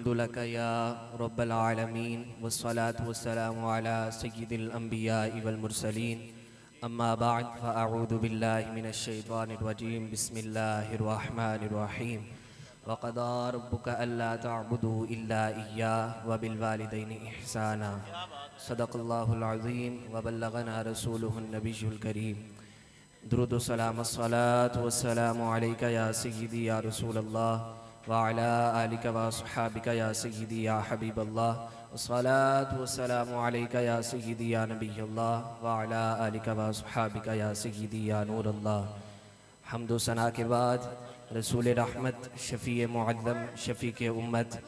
हम्दुलका या रब्बल आलमीन वस्सलातु वस्सलामु अला सय्यिदिल अंबिया वल मुरसलीन अम्मा बअद फ़अऊज़ु बिल्लाहि मिनश शैतानिर रजीम बिस्मिल्लाहिर रहमानिर रहीम वक़दा रब्बुका अल्ला तअबुदू इल्ला इय्याहु व बिल वालिदैनि इहसाना सदक़ल्लाहुल अज़ीम व बल्लगना रसूलुहुन नबियुल करीम दुरूद व सलाम अस्सलातु वस्सलामु अलैका या सय्यिदी या रसूलल्लाह व अला आलिका व अस्हाबिका या सय्यिदी या हबीबल्लाह अस्सलातु वस्सलामु अलैका या सय्यिदी या नबियल्लाह व अला आलिका व अस्हाबिका या सय्यिदी या नूरल्लाह। हम्द व सना के बाद रसूल रहमत शफ़ी मुअज़्ज़म शफ़ीक़ उम्मत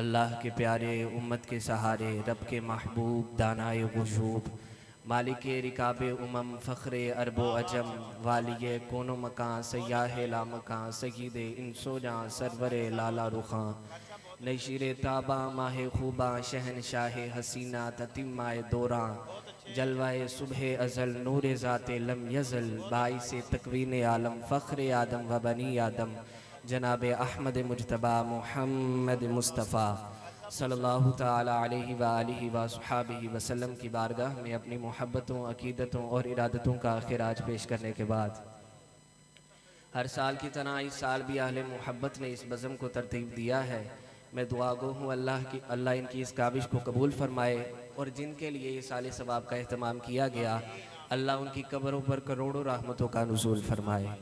अल्लाह के प्यारे उम्मत के सहारे रब के महबूब दानाए गुशूब मालिक रिकाब उमम फ़ख्र अरबो अजम वालिय कोनो मकां सयाह लामकां सय्यिद इंसो जां सरवर लाला रुखां नशीर ताबा माह खूबा शहनशाह हसीना ततिम्माए दौरां जलवाए सुबह अज़ल नूर ज़ाते लम यज़ल बाइस तकवीन आलम फ़ख्र आदम व बनी आदम जनाब अहमद मुज्तबा मुहम्मद मुस्तफ़ा सल्लल्लाहु ताला अलैहि व आलिहि व अस्हाबिहि वसल्लम की बारगाह में अपनी मोहब्बतों अकीदतों और इरादतों का खिराज पेश करने के बाद हर साल की तरह इस साल भी अहले मोहब्बत ने इस बज़म को तरतीब दिया है। मैं दुआ गो हूँ अल्लाह इनकी इस काविश को कबूल फरमाए और जिनके लिए ये साल सवाब का अहतमाम किया गया अल्लाह उनकी कब्रों पर करोड़ों रहमतों का नुज़ूल फरमाए।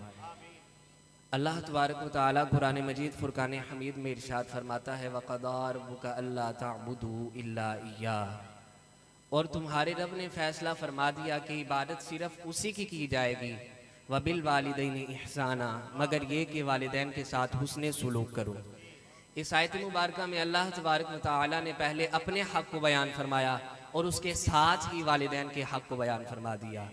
अल्लाह तबारक व तआला कुरान मजीद फुरकान हमीद में इरशाद फरमाता है वक़दा रब्बुका अल्ला तअबुदू इल्ला इय्याह और तुम्हारे रब ने फ़ैसला फरमा दिया कि इबादत सिर्फ़ उसी की जाएगी व बिल वालिदैनि इहसाना मगर ये कि वालिदैन के साथ हुस्ने सुलूक करो। इस आयत मुबारका में अल्लाह तबारक व तआला ने पहले अपने हक़ को बयान फरमाया और उसके साथ ही वालिदैन के हक़ को बयान फरमा दिया।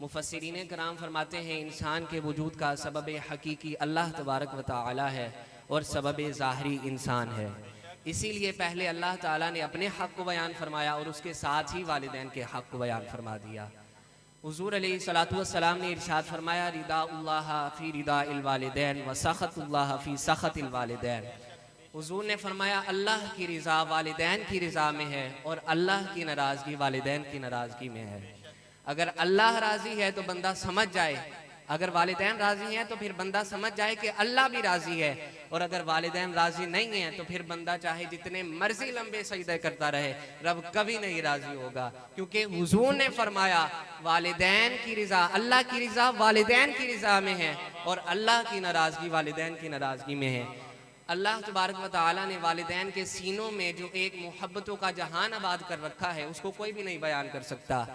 मुफस्सिरीन कराम फरमाते हैं इंसान के वजूद का सबब हकीकी अल्लाह तबारक व तआला है और सबब ज़ाहरी इंसान है। इसीलिए पहले अल्लाह ताला ने अपने हक़ को बयान फरमाया और उसके साथ ही वालिदैन के हक़ को बयान फरमा दिया। हुज़ूर अलैहिस्सलातु वस्सलाम ने इरशाद फरमाया रिदाउल्लाह फ़ी रिदाइल वालिदैन व सख़तुल्लाह फ़ी सख़तिल वालिदैन। हुज़ूर ने फरमाया अल्लाह की रज़ा वालिदैन की रज़ा में है और अल्लाह की नाराज़गी वालिदैन की नाराज़गी में है। अगर अल्लाह राज़ी है तो बंदा समझ जाए, अगर वालिदैन राज़ी हैं तो फिर बंदा समझ जाए कि अल्लाह भी राज़ी है, और अगर वालिदैन राज़ी नहीं हैं तो फिर बंदा चाहे जितने मर्जी लंबे सजदे करता रहे रब कभी नहीं राज़ी होगा, क्योंकि हुज़ूर ने फरमाया वालिदैन की रज़ा अल्लाह की रज़ा वालिदैन की रज़ा में है और अल्लाह की नाराज़गी वालिदैन की नाराज़गी में है। अल्लाह तबारक व तआला ने वालिदैन के सीनों में जो एक मोहब्बतों का जहान आबाद कर रखा है उसको कोई भी नहीं बयान कर सकता।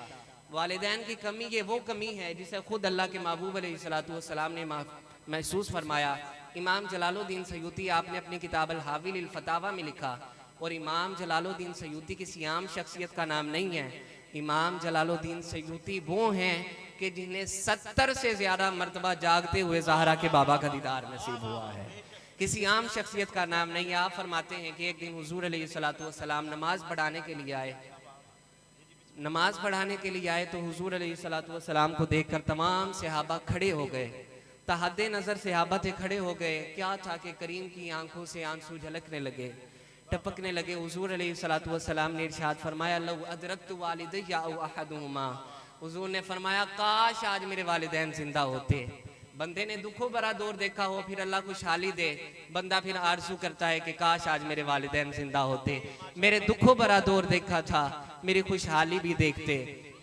वालिदैन की कमी ये वो कमी है जिसे खुद अल्लाह के महबूब अलैहिस्सलातु वस्सलाम ने महसूस फरमाया। इमाम जलालुद्दीन सयूती आपने अपनी किताब अल हाविल अल फतावा में लिखा, और इमाम जलालुद्दीन सयूती किसी आम शख्सियत का नाम नहीं है। इमाम जलालुद्दीन सयूती वो हैं कि जिन्हें 70 से ज़्यादा मरतबा जागते हुए ज़हरा के बाबा का दीदार नसीब हुआ है, किसी आम शख्सियत का नाम नहीं है। आप फरमाते हैं कि एक दिन हुज़ूर अलैहिस्सलातु वस्सलाम नमाज पढ़ाने के लिए आए। नमाज पढ़ाने के लिए आए तो हुज़ूर अलैहिस्सलातु वस्सलाम को देखकर तमाम सहाबा खड़े हो गए, तहद्दे नज़र सहाबा थे खड़े हो गए। क्या था कि करीम की आंखों से आंसू झलकने लगे, टपकने लगे। हुज़ूर अलैहिस्सलातु वस्सलाम ने इरशाद फरमाया लौ अदरक्तु वालिदैया औ अहदुहुमा, हुज़ूर ने फरमाया काश आज मेरे वालिदैन जिंदा होते। बंदे ने दुखों भरा दौर देखा हो, फिर अल्लाह खुशहाली दे, बंदा फिर आरज़ू करता है कि काश आज मेरे वालिदैन जिंदा होते। मेरे दुखों भरा दौर देखा था, मेरी खुशहाली भी देखते,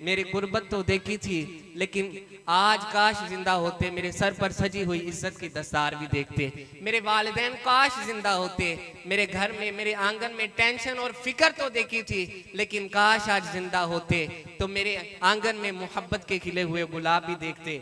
मेरी गुर्बत तो देखी थी, लेकिन आज काश जिंदा होते, मेरे सर पर सजी हुई इज्जत की दस्तार भी देखते। मेरे वालिदैन काश जिंदा होते, मेरे घर में मेरे आंगन में टेंशन और फिक्र तो देखी थी, लेकिन काश आज जिंदा होते तो मेरे आंगन में मोहब्बत के खिले हुए गुलाब भी देखते।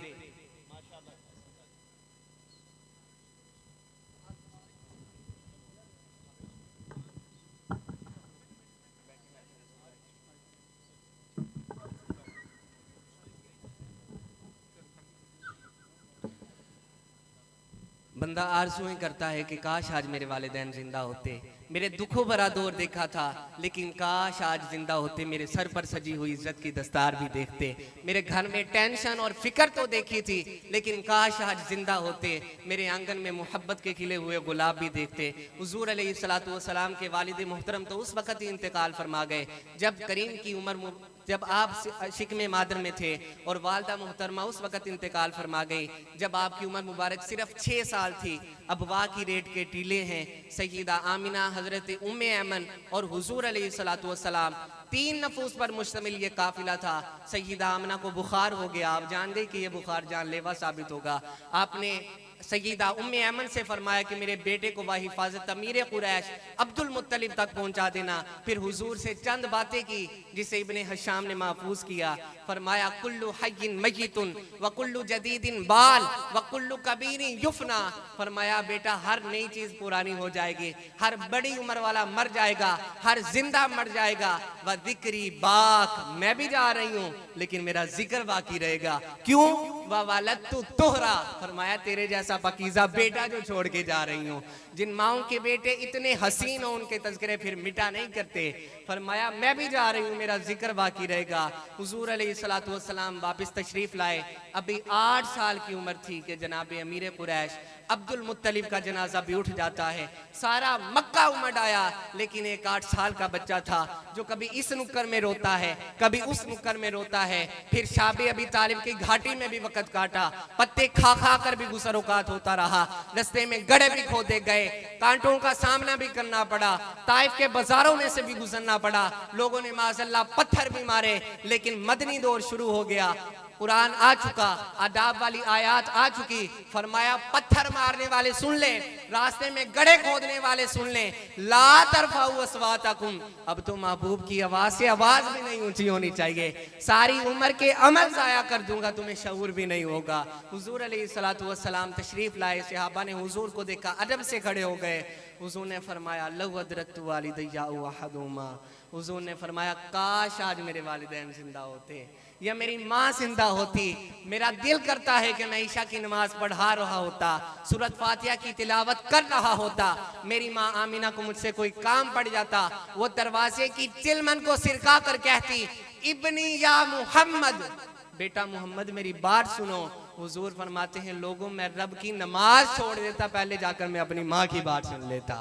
बंदा आरज़ूएं करता है कि काश आज मेरे वालिदैन जिंदा होते, मेरे दुखों भरा दौर देखा था, लेकिन काश आज जिंदा होते, मेरे सर पर सजी हुई इज्जत की दस्तार भी देखते, मेरे घर में टेंशन और फिक्र तो देखी थी, लेकिन काश आज जिंदा होते, मेरे आंगन में मोहब्बत के खिले हुए गुलाब भी देखते। हुजूर अलैहिस्सलातु वस्सलाम के वालिद मोहतरम तो उस वक़्त ही इंतकाल फरमा गए जब करीम की उम्र, जब आप शिकमे मादर में थे, और वालदा मोहतरमा उस वक़्त इंतकाल फरमा गई जब आपकी उम्र मुबारक सिर्फ 6 साल थी। अबवा की रेट के टीले हैं सैयदा आमिना, हज़रत उम्मे ऐमन और हुजूर अलैहिस्सलातु वस्सलाम, 3 नफूस पर मुश्तमिल ये काफिला था। सैयदा आमिना को बुखार हो गया, आप जान गए कि ये बुखार जानलेवा साबित होगा। आपने सैयदा उम्मे ऐमन से फरमाया कि मेरे बेटे को वह हिफाजत अमीर कुरैश अब्दुल मुत्तलिब तक पहुंचा देना। फिर हुजूर से चंद बातें की जिसे इब्ने हशाम ने महफूज किया। फरमाया कुल्लु हय्यिन मय्यितुन व कुल्लु जदीदिन बाल व कुल्लु कबीरिन युफना। फरमाया बेटा हर नई चीज पुरानी हो जाएगी, हर बड़ी उम्र वाला मर जाएगा, हर जिंदा मर जाएगा। व जिक्री बाक, मैं भी जा रही हूँ लेकिन मेरा जिक्र बाकी रहेगा। क्यों? व वलदतु तोहरा, फरमाया तेरे जैसा पकीज़ा बेटा जो छोड़ के जा रही हूँ। जिन माओं के बेटे इतने हसीन हो उनके तज़किरे फिर मिटा नहीं करते। फरमाया मैं भी जा रही हूँ, मेरा जिक्र बाकी रहेगा। हुजूर अलैहिस्सलातु वस्सलाम वापस तशरीफ लाए। अभी 8 साल की उम्र थी कि जनाब अमीर कुरैश अब्दुल मुत्तलिब का जनाजा भी उठ जाता है। सारा मक्का उमड़ आया, लेकिन एक 8 साल का बच्चा था जो कभी इस नुक्कर में रोता है, कभी उस नुक्कर में रोता है। फिर शाबे अबी तालिब की घाटी में भी वक़्त काटा, पत्ते खा खा कर भी गुसर औकात होता रहा, रस्ते में गड़े भी खोदे गए, कांटों का सामना भी करना पड़ा, ताइफ के बाजारों में से भी गुजरना पड़ा, लोगों ने माज़अल्लाह पत्थर भी मारे। लेकिन मदनी दौर शुरू हो गया, कुरान आ चुका, आदाब वाली आयात आ चुकी। फरमाया पत्थर मारने वाले सुन ले, रास्ते में गड्ढे खोदने वाले सुन ले, ला तरफाउ अस्वातकुम, अब तो महबूब की आवाज से आवाज भी नहीं ऊंची होनी चाहिए, सारी उम्र के अमल जाया कर दूंगा, तुम्हें शऊर भी नहीं होगा। हुजूर अलैहिस्सलातु वस्सलाम तशरीफ लाए, सहाबा ने हुजूर को देखा, अदब से खड़े हो गए। हुजूर ने फरमाया लौ अदरकतु वालिदैया अहदुमा, हुजूर ने फरमाया काश आज मेरे वालिदैन जिंदा होते या मेरी माँ जिंदा होती। मेरा दिल करता है कि मैं ईशा की नमाज पढ़ा रहा होता, सूरत फातिहा की तिलावत कर रहा होता, मेरी माँ आमिना को मुझसे कोई काम पड़ जाता, वो दरवाजे की चिलमन को सिरका कर कहती इब्नी या मुहम्मद, बेटा मोहम्मद मेरी बात सुनो। हुजूर फरमाते हैं लोगों मैं रब की नमाज छोड़ देता, पहले जाकर मैं अपनी माँ की बात सुन लेता।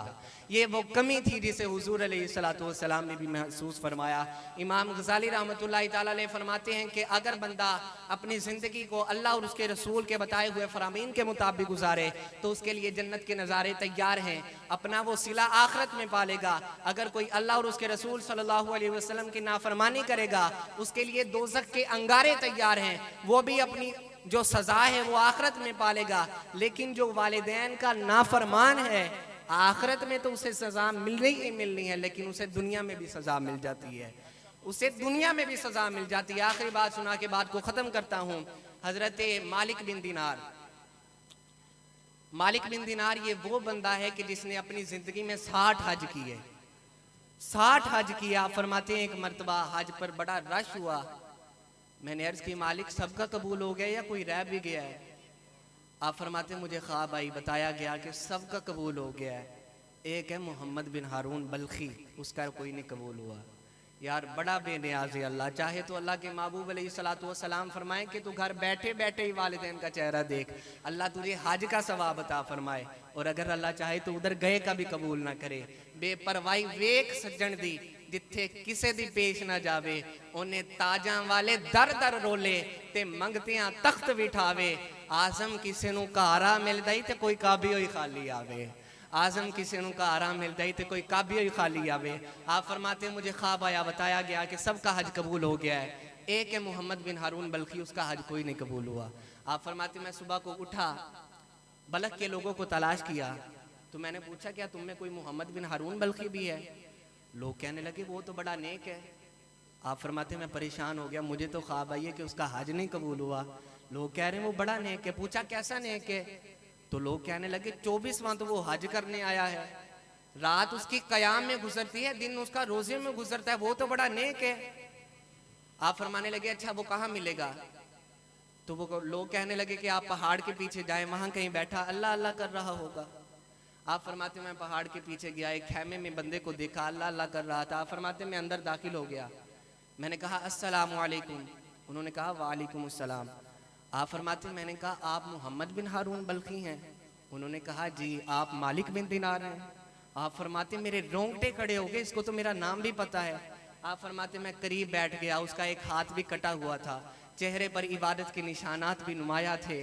ये वो कमी थी जिसे हुजूर अलैहिस्सलातु वस्सलाम ने भी महसूस फरमाया। इमाम गज़ाली रहमतुल्लाहि ताला अलैह फरमाते हैं कि अगर बंदा अपनी ज़िंदगी को अल्लाह और उसके रसूल के बताए हुए फरामीन के मुताबिक गुजारे तो उसके लिए जन्नत के नज़ारे तैयार हैं, अपना वो सिला आखिरत में पालेगा। अगर कोई अल्लाह और उसके रसूल सल्लल्लाहु अलैहि वसल्लम की नाफरमानी करेगा उसके लिए दोज़ख के अंगारे तैयार हैं, वो भी अपनी जो सज़ा है वो आखिरत में पालेगा। लेकिन जो वालिदैन का नाफरमान है आखिरत में तो उसे सजा मिलनी ही मिलनी है, लेकिन उसे दुनिया में भी सजा मिल जाती है, उसे दुनिया में भी सजा मिल जाती है। आखिरी बात सुना के बात को खत्म करता हूँ। हजरत मालिक बिन दिनार, मालिक बिन दिनार ये वो बंदा है कि जिसने अपनी जिंदगी में 60 हज किए, 60 हज किया। फरमाते हैं एक मर्तबा हज पर बड़ा रश हुआ, मैंने अर्ज की मालिक सबका कबूल हो गया या कोई रह भी गया है? आप फरमाते मुझे ख्वाब आई, बताया गया कि सबका कबूल हो गया है, एक है मोहम्मद बिन हारून बल्खी, उसका कोई नहीं कबूल हुआ। यार बड़ा बेनियाज़ है अल्लाह, चाहे तो अल्लाह के महबूब अलैहिस्सलातु वस्सलाम फरमाएं कि तू घर बैठे बैठे ही वालिदैन का चेहरा देख, अल्लाह तुझे हज का सवाब अता फरमाए, और अगर अल्लाह चाहे तो उधर गए का भी कबूल ना करे। बेपरवाही वेख सज्जन दी जिथे किसे दी पेश ना जावे, उन्हें ताजा वाले दर दर रोले ते मंगतियां तख्त बिठावे, आजम किसे नू घारा मिलदा ही ते कोई काबी होई खाली आवे, आजम किसी को आराम मिलता ही तो कोई काबी ही खाली आवे। आप फरमाते मुझे ख्वाब आया, बताया गया कि सबका हज कबूल हो गया है, एक है मोहम्मद बिन हारून बल्खी, उसका हज कोई नहीं कबूल हुआ। आप फरमाते मैं सुबह को उठा, बलख के लोगों को तलाश किया, तो मैंने पूछा क्या तुम में कोई मोहम्मद बिन हारून बल्खी भी है? लोग कहने लगे वो तो बड़ा नेक है। आप फरमाते मैं परेशान हो गया, मुझे तो ख्वाब आई है कि उसका हज नहीं कबूल हुआ, लोग कह रहे हैं वो बड़ा नेक है। पूछा कैसा नेक है? तो लोग कहने लगे 24वां तो वो हज करने आया है, रात उसकी कयाम में गुजरती है, दिन उसका रोजे में गुजरता है, वो तो बड़ा नेक है। आप फरमाने लगे अच्छा वो कहाँ मिलेगा? तो वो लोग कहने लगे कि आप पहाड़ के पीछे जाएं, वहां कहीं बैठा अल्लाह अल्लाह कर रहा होगा। आप फरमाते मैं पहाड़ के पीछे गया, एक खैमे में बंदे को देखा अल्लाह अल्लाह कर रहा था। आप फरमाते मैं अंदर दाखिल हो गया, मैंने कहा अस्सलामु अलैकुम, उन्होंने कहा वालेकुम अस्सलाम। आप फरमाते मैंने कहा आप मोहम्मद बिन हारून बल्खी हैं? उन्होंने कहा जी। आप मालिक बिन दिनार हैं? आप फरमाते मेरे रोंगटे खड़े हो गए, इसको तो मेरा नाम भी पता है। आप फरमाते मैं करीब बैठ गया, उसका एक हाथ भी कटा हुआ था, चेहरे पर इबादत के निशानात भी नुमाया थे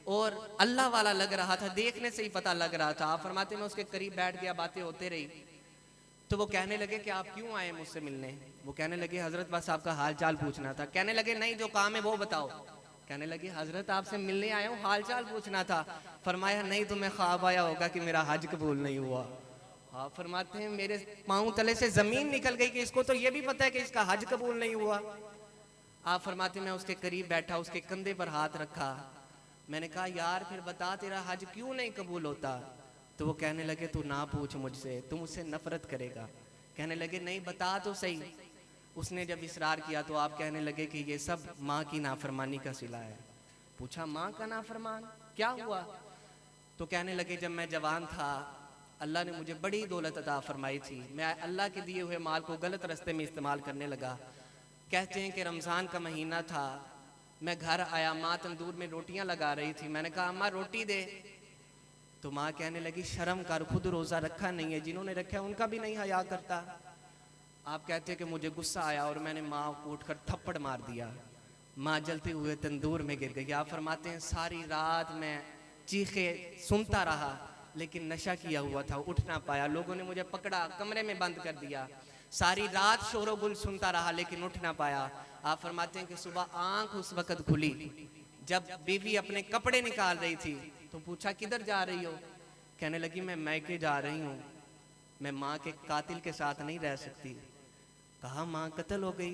और अल्लाह वाला लग रहा था, देखने से ही पता लग रहा था। आप फरमाते मैं उसके करीब बैठ गया, बातें होते रही। तो वो कहने लगे कि आप क्यों आए मुझसे मिलने? वो कहने लगे हजरत बस आपका हाल चाल पूछना था। कहने लगे नहीं, जो काम है वो बताओ। कहने लगे हजरत आपसे मिलने आया हूँ, हाल चाल पूछना था। फरमाया नहीं, तुम्हें ख्वाब आया होगा कि मेरा हज कबूल नहीं हुआ। आप फरमाते हैं मेरे पाँव तले से जमीन निकल गई कि इसको तो ये भी पता है कि इसका हज कबूल नहीं हुआ। आप फरमाते मैं उसके करीब बैठा, उसके कंधे पर हाथ रखा, मैंने कहा यार फिर बता तेरा हज क्यों नहीं कबूल होता? तो वो कहने लगे तू ना पूछ मुझसे, तू मुझसे नफरत करेगा। कहने लगे नहीं बता तो सही। उसने जब इसरार किया तो आप कहने लगे कि ये सब माँ की नाफरमानी का सिला है। पूछा माँ का नाफरमान क्या हुआ? तो कहने लगे जब मैं जवान था अल्लाह ने मुझे बड़ी दौलत अता फरमाई थी, मैं अल्लाह के दिए हुए माल को गलत रास्ते में इस्तेमाल करने लगा। कहते हैं कि रमज़ान का महीना था, मैं घर आया, माँ तंदूर में रोटियां लगा रही थी, मैंने कहा अम्मा रोटी दे। तो माँ कहने लगी शर्म कर, खुद रोज़ा रखा नहीं है, जिन्होंने रखा है उनका भी नहीं हया करता। आप कहते हैं कि मुझे गुस्सा आया और मैंने माँ को उठकर थप्पड़ मार दिया, माँ जलते हुए तंदूर में गिर गई। आप फरमाते हैं सारी रात मैं चीखे सुनता रहा लेकिन नशा किया हुआ था, उठ ना पाया। लोगों ने मुझे पकड़ा, कमरे में बंद कर दिया, सारी रात शोरो गुल सुनता रहा लेकिन उठ ना पाया। आप फरमाते हैं कि सुबह आंख उस वक्त खुली जब बीवी अपने कपड़े निकाल रही थी। तो पूछा किधर जा रही हो? कहने लगी मैं मैके जा रही हूँ, मैं माँ के कातिल के साथ नहीं रह सकती। कहा माँ कत्ल हो गई?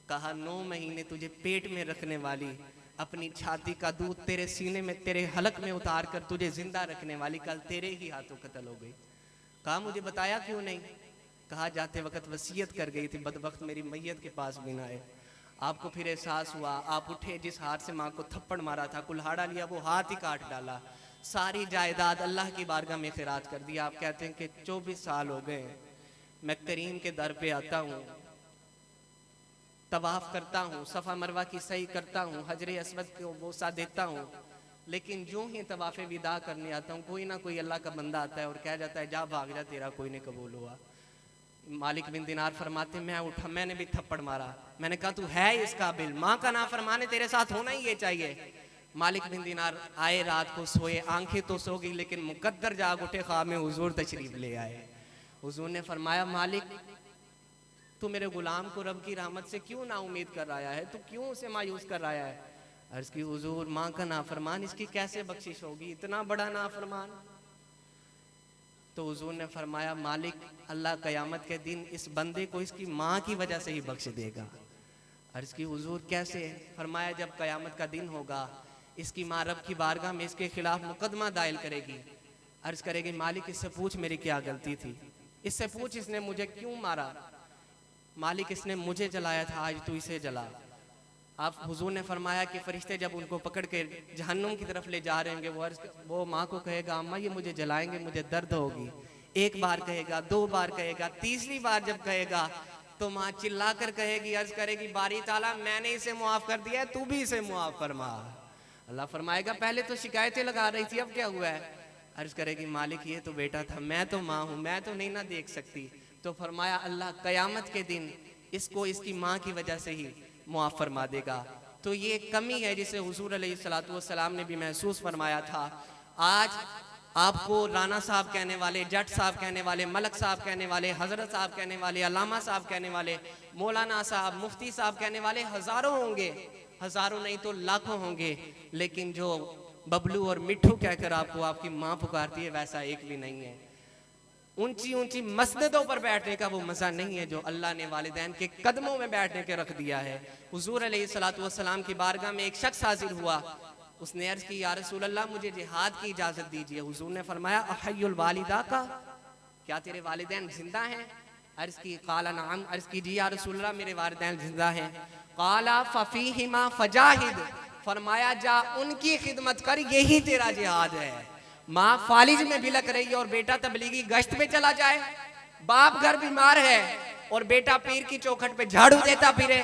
कहा 9 महीने तुझे पेट में रखने वाली, अपनी छाती का दूध तेरे सीने में तेरे हलक में उतार कर तुझे जिंदा रखने वाली कल तेरे ही हाथों कत्ल हो गई। कहा मुझे बताया क्यों नहीं? कहा जाते वक्त वसीयत कर गई थी, बदबख्त मेरी मैयत के पास भी ना आए। आपको फिर एहसास हुआ, आप उठे, जिस हाथ से माँ को थप्पड़ मारा था, कुल्हाड़ा लिया, वो हाथ ही काट डाला, सारी जायदाद अल्लाह की बारगाह में खिरात कर दिया। आप कहते हैं कि 24 साल हो गए मैं करीम के दर पे आता हूँ, तवाफ करता हूँ, सफ़ा मरवा की सही करता हूँ, हजरे अस्वद को बोसा देता हूँ, लेकिन जो ही तवाफ़े विदा करने आता हूँ कोई ना कोई अल्लाह का बंदा आता है और कह जाता है जा भाग जा, तेरा कोई नहीं कबूल हुआ। मालिक बिन दिनार फरमाते मैं उठा, मैंने भी थप्पड़ मारा, मैंने कहा तू है इस काबिल, माँ का ना फरमाने तेरे साथ होना ही ये चाहिए। मालिक बिन दिनार आए, रात को सोए, आंखें तो सो गई लेकिन मुकद्दर जाग उठे, ख्वाब में हुजूर तशरीफ ले आए। हुजूर ने फरमाया मालिक तू मेरे गुलाम को रब की रहमत से क्यों ना उम्मीद कर रहा है, तू क्यों उसे मायूस कर रहा है? अर्ज की हुजूर माँ का नाफरमान, इसकी कैसे बख्शिश होगी, इतना बड़ा नाफरमान। तो हुजूर ने फरमाया मालिक अल्लाह कयामत के दिन इस बंदे को इसकी माँ की वजह से ही बख्श देगा। अर्ज की हुजूर कैसे? फरमाया जब कयामत का दिन होगा इसकी माँ रब की बारगाह में इसके खिलाफ मुकदमा दायर करेगी, अर्ज करेगी मालिक इससे पूछ मेरी क्या गलती थी, इससे पूछ इसने मुझे क्यों मारा, मालिक इसने मुझे जलाया था आज तू इसे जला। आप हुजूर ने फरमाया कि फरिश्ते जब उनको पकड़ के जहन्नुम की तरफ ले जा रहे होंगे, वो माँ को कहेगा अम्मा ये मुझे जलाएंगे, मुझे दर्द होगी। 1 बार कहेगा, 2 बार कहेगा, तीसरी बार जब कहेगा तो माँ चिल्ला कर कहेगी, अर्ज करेगी बारी ताला मैंने इसे मुआफ कर दिया है, तू भी इसे मुआफ फरमा। अल्लाह फरमाएगा पहले तो शिकायतें लगा रही थी, अब क्या हुआ है? अर्ज करेगी मालिक ये तो बेटा था, मैं तो माँ हूँ, मैं तो नहीं ना देख सकती। तो फरमाया अल्लाह कयामत के दिन इसको इसकी माँ की वजह से ही मुआफ फरमा देगा। तो ये कमी है जिसे हुजूर अलैहिस्सलातु वस्सलाम ने भी महसूस फरमाया था। आज आपको राना साहब कहने वाले, जट साहब कहने वाले, मलक साहब कहने वाले, हजरत साहब कहने वाले, अल्लामा साहब कहने वाले, मौलाना साहब, मुफ्ती साहब कहने वाले हजारों होंगे, हजारों नहीं तो लाखों होंगे, लेकिन जो बबलू और मिट्ठू कहकर आपको आपकी माँ पुकारती है वैसा एक भी नहीं है। ऊंची ऊंची मस्जिदों पर बैठने का वो मजा नहीं है जो अल्लाह ने वालिदैन के कदमों में बैठने के रख दिया है। हुजूर अलैहिस्सलातु वस्सलाम की बारगाह में एक शख्स हाजिर हुआ, उसने अर्ज की या रसूल अल्लाह मुझे जिहाद की इजाजत दीजिए। हुजूर ने फरमाया अहय्युल वालिदा का, क्या तेरे वालिदैन जिंदा हैं? अर्ज की काला नाम, अर्ज की जी या रसूल अल्लाह मेरे वालिदैन जिंदा हैं। काला फफीहिमा फजाहिद, फरमाया जा उनकी खिदमत कर, यही तेरा जिहाद है। माँ फालिज में बिलक रही है और बेटा तबलीगी गश्त पे चला जाए, बाप घर बीमार है और बेटा पीर की चौखट पे झाड़ू देता फिरे,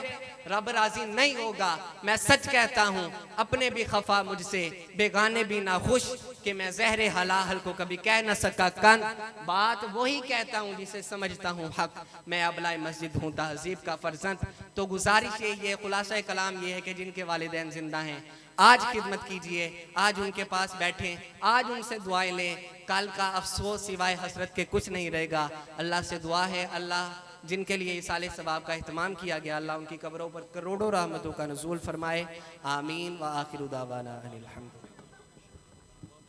रब राजी नहीं होगा। मैं सच कहता हूँ, अपने भी खफा मुझसे, बेगाने भी ना खुश, कि मैं ज़हरे हलाहल को कभी कह न सका कान। बात वही कहता हूँ जिसे समझता हूँ हक, मैं अबलाए मस्जिद हूँ तहजीब का फर्जंद। तो गुजारिश ये खुलासा कलाम ये है कि जिनके वालिदैन जिंदा हैं आज खिदमत कीजिए, आज उनके पास बैठें, आज उनसे दुआएं लें। कल का अफसोस सिवाय हसरत के कुछ नहीं रहेगा। अल्लाह से दुआ है, अल्लाह जिनके लिए इसाले सवाब का एहतमाम किया गया, अल्लाह उनकी कब्रों पर करोड़ों रहमतों का नुज़ूल फरमाए। आमीन व आखिरु दावाना अनिल हम्दुलिल्लाह।